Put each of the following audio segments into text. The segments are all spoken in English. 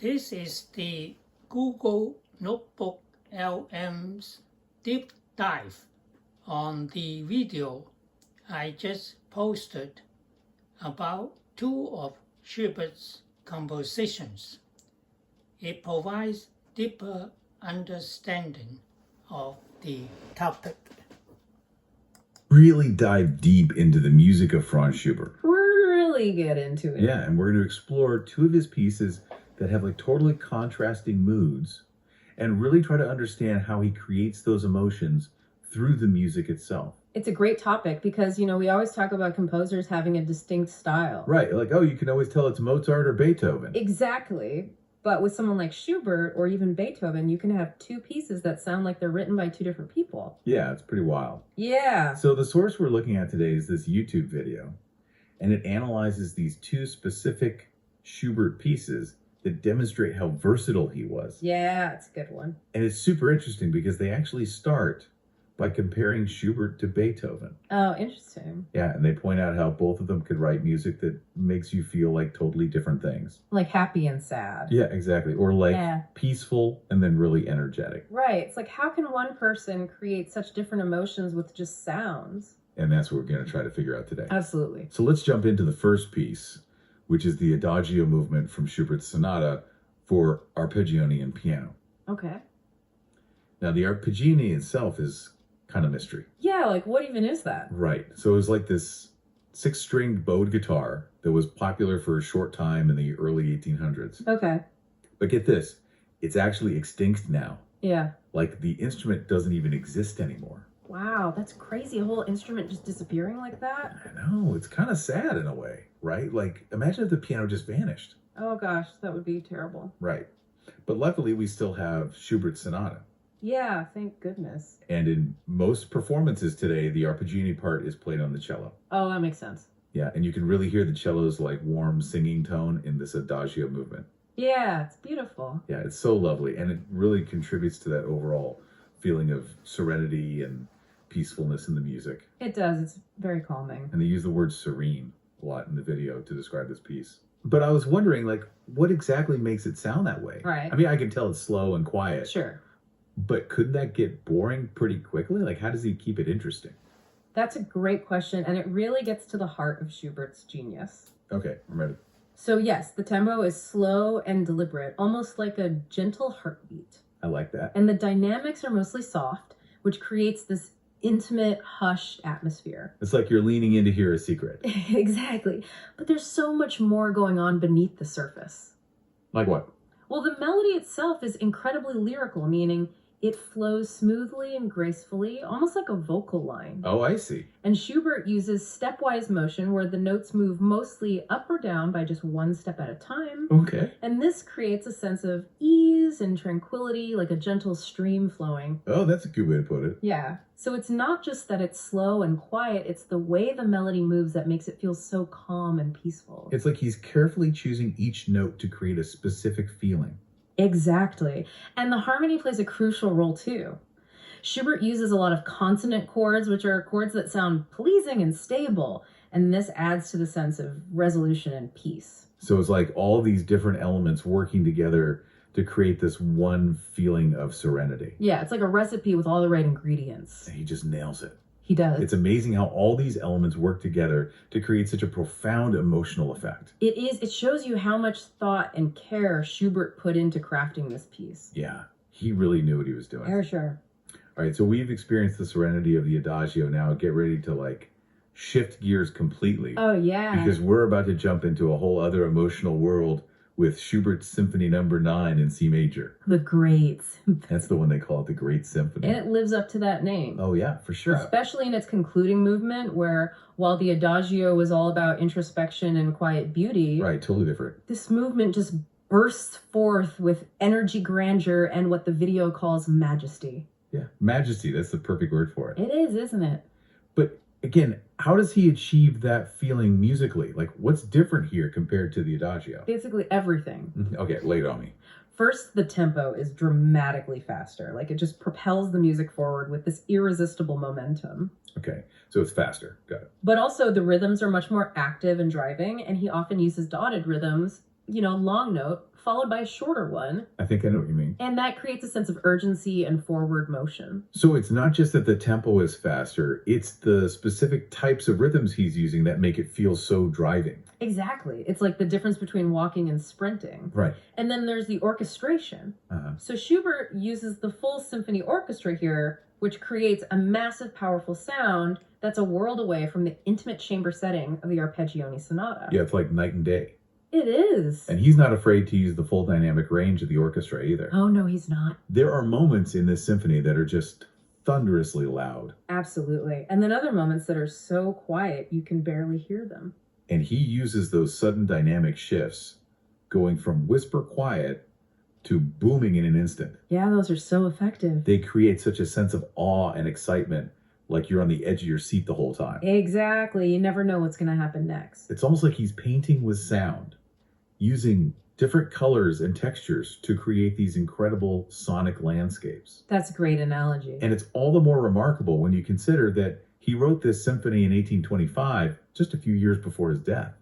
This is the Google Notebook LM's deep dive on the video I just posted about two of Schubert's compositions. It provides deeper understanding of the topic. Really dive deep into the music of Franz Schubert. Really get into it. Yeah, and we're going to explore two of his pieces that have like totally contrasting moods and really try to understand how he creates those emotions through the music itself. It's a great topic because, we always talk about composers having a distinct style. Right, like, you can always tell it's Mozart or Beethoven. Exactly. But with someone like Schubert or even Beethoven, you can have two pieces that sound like they're written by two different people. Yeah, it's pretty wild. Yeah. So the source we're looking at today is this YouTube video, and it analyzes these two specific Schubert pieces that demonstrate how versatile he was. Yeah, it's a good one. And it's super interesting because they actually start by comparing Schubert to Beethoven. Oh, interesting. Yeah, and they point out how both of them could write music that makes you feel like totally different things. Like happy and sad. Yeah, exactly. Or like peaceful and then really energetic. Right. It's like, how can one person create such different emotions with just sounds? And that's what we're going to try to figure out today. Absolutely. So let's jump into the first piece, which is the Adagio movement from Schubert's sonata for arpeggione and piano. Okay. Now, the arpeggione itself is kind of mystery. Yeah, like what even is that? Right. So it was like this 6-stringed bowed guitar that was popular for a short time in the early 1800s. Okay. But get this, it's actually extinct now. Yeah. Like the instrument doesn't even exist anymore. Wow, that's crazy. A whole instrument just disappearing like that? I know, it's kind of sad in a way, right? Like imagine if the piano just vanished. Oh gosh, that would be terrible. Right. But luckily we still have Schubert's sonata. Yeah, thank goodness. And in most performances today, the arpeggione part is played on the cello. Oh, that makes sense. Yeah, and you can really hear the cello's like warm singing tone in this Adagio movement. Yeah, it's beautiful. Yeah, it's so lovely, and it really contributes to that overall feeling of serenity and peacefulness in the music. It does. It's very calming. And they use the word serene a lot in the video to describe this piece. But I was wondering, like, what exactly makes it sound that way? Right. I mean, I can tell it's slow and quiet. Sure. But couldn't that get boring pretty quickly? Like, how does he keep it interesting? That's a great question, and it really gets to the heart of Schubert's genius. Okay, I'm ready. So yes, the tempo is slow and deliberate, almost like a gentle heartbeat. I like that. And the dynamics are mostly soft, which creates this intimate, hushed atmosphere. It's like you're leaning in to hear a secret. Exactly. But there's so much more going on beneath the surface. Like what? Well, the melody itself is incredibly lyrical, meaning it flows smoothly and gracefully, almost like a vocal line. Oh, I see. And Schubert uses stepwise motion where the notes move mostly up or down by just one step at a time. Okay. And this creates a sense of ease and tranquility, like a gentle stream flowing. Oh, that's a good way to put it. Yeah. So it's not just that it's slow and quiet, it's the way the melody moves that makes it feel so calm and peaceful. It's like he's carefully choosing each note to create a specific feeling. Exactly. And the harmony plays a crucial role too. Schubert uses a lot of consonant chords, which are chords that sound pleasing and stable, and this adds to the sense of resolution and peace. So it's like all these different elements working together to create this one feeling of serenity. Yeah, it's like a recipe with all the right ingredients. And he just nails it. He does. It's amazing how all these elements work together to create such a profound emotional effect. It is. It shows you how much thought and care Schubert put into crafting this piece. Yeah, he really knew what he was doing. For sure. All right, so we've experienced the serenity of the Adagio. Now get ready to like shift gears completely. Oh, yeah. Because we're about to jump into a whole other emotional world with Schubert's Symphony No. 9 in C major. The Great Symphony. That's the one they call it, the Great Symphony. And it lives up to that name. Oh, yeah, for sure. Especially in its concluding movement, where while the Adagio was all about introspection and quiet beauty, Right, totally different. this movement just bursts forth with energy, grandeur, and what the video calls majesty. Yeah, majesty, that's the perfect word for it. It is, isn't it? But again, how does he achieve that feeling musically? Like, what's different here compared to the Adagio? Basically everything. Okay, lay it on me. First, the tempo is dramatically faster. Like, it just propels the music forward with this irresistible momentum. Okay, so it's faster. Got it. But also, the rhythms are much more active and driving, and he often uses dotted rhythms, long note, followed by a shorter one. I think I know what you mean. And that creates a sense of urgency and forward motion. So it's not just that the tempo is faster, it's the specific types of rhythms he's using that make it feel so driving. Exactly. It's like the difference between walking and sprinting. Right. And then there's the orchestration. Uh-huh. So Schubert uses the full symphony orchestra here, which creates a massive, powerful sound that's a world away from the intimate chamber setting of the arpeggione sonata. Yeah, it's like night and day. It is. And he's not afraid to use the full dynamic range of the orchestra either. Oh, no, he's not. There are moments in this symphony that are just thunderously loud. Absolutely. And then other moments that are so quiet you can barely hear them. And he uses those sudden dynamic shifts, going from whisper quiet to booming in an instant. Yeah, those are so effective. They create such a sense of awe and excitement, like you're on the edge of your seat the whole time. Exactly. You never know what's going to happen next. It's almost like he's painting with sound, using different colors and textures to create these incredible sonic landscapes. That's a great analogy. And it's all the more remarkable when you consider that he wrote this symphony in 1825, just a few years before his death.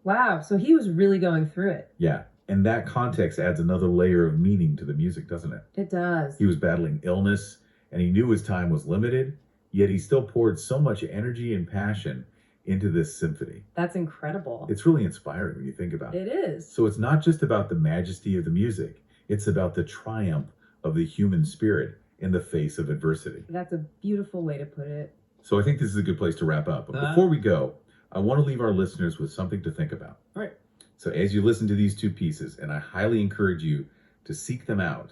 Wow, so he was really going through it. Yeah, and that context adds another layer of meaning to the music, doesn't it? It does. He was battling illness, and he knew his time was limited, yet he still poured so much energy and passion into this symphony. That's incredible. It's really inspiring when you think about it. It is. So it's not just about the majesty of the music, it's about the triumph of the human spirit in the face of adversity. That's a beautiful way to put it. So I think this is a good place to wrap up. But before we go, I want to leave our listeners with something to think about. All right. So as you listen to these two pieces, and I highly encourage you to seek them out,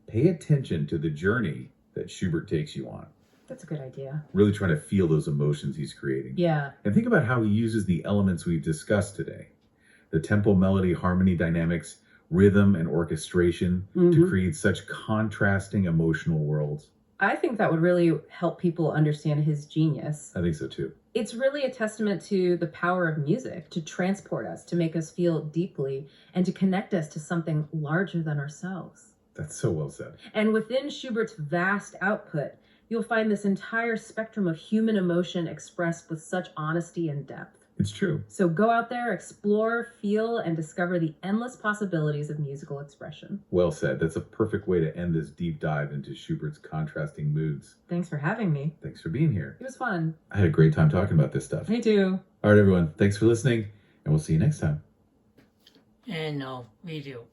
pay attention to the journey that Schubert takes you on. That's a good idea. Really trying to feel those emotions he's creating. Yeah. And think about how he uses the elements we've discussed today. The tempo, melody, harmony, dynamics, rhythm, and orchestration to create such contrasting emotional worlds. I think that would really help people understand his genius. I think so too. It's really a testament to the power of music to transport us, to make us feel deeply, and to connect us to something larger than ourselves. That's so well said. And within Schubert's vast output, you'll find this entire spectrum of human emotion expressed with such honesty and depth. It's true. So go out there, explore, feel, and discover the endless possibilities of musical expression. Well said. That's a perfect way to end this deep dive into Schubert's contrasting moods. Thanks for having me. Thanks for being here. It was fun. I had a great time talking about this stuff. Me too. All right, everyone. Thanks for listening, and we'll see you next time. End of video.